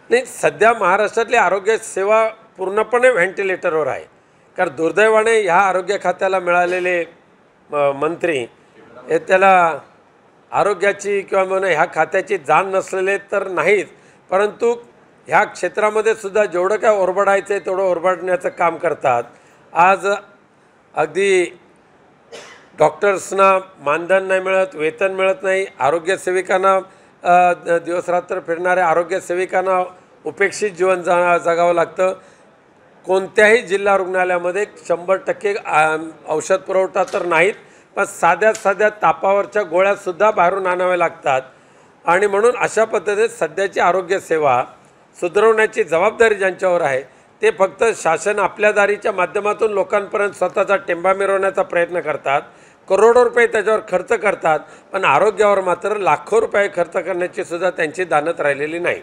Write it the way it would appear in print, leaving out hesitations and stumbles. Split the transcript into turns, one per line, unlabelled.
नाही, सध्या महाराष्ट्रातली आरोग्य सेवा पूर्णपणे व्हेंटिलेटरवर आहे. कारण दुर्दैवाने ह्या आरोग्य खात्याला मिळालेले मंत्री हे त्याला आरोग्याची किंवा म्हणून ह्या खात्याची जाण नसलेले तर नाहीत, परंतु ह्या क्षेत्रामध्ये सुद्धा जेवढं काय ओरबडायचं आहे तेवढं ओरबडण्याचं काम करतात. आज अगदी डॉक्टर्सना मानधन नाही मिळत, वेतन मिळत नाही, आरोग्यसेविकांना दिवसरात्र फिरणाऱ्या आरोग्यसेविकांना उपेक्षित जीवन जगावं लागतं. कोणत्याही जिल्हा रुग्णालयामध्ये 100% औषध पुरवठा तर नाहीत, पण साध्या तापावरच्या गोळ्यासुद्धा बाहेरून आणाव्या लागतात. आणि म्हणून अशा पद्धतीने सध्याची आरोग्यसेवा सुधारवण्याची जबाबदारी ज्यांच्यावर आहे ते फक्त शासन आपल्या दारीच्या माध्यमातून लोकांपर्यंत स्वतःचा टेंबा मिरवण्याचा प्रयत्न करतात, करोडो रुपये त्याच्यावर खर्च करतात, पण आरोग्यावर मात्र लाखो रुपये खर्च करण्याची सुद्धा त्यांची दानत राहिलेली नाही.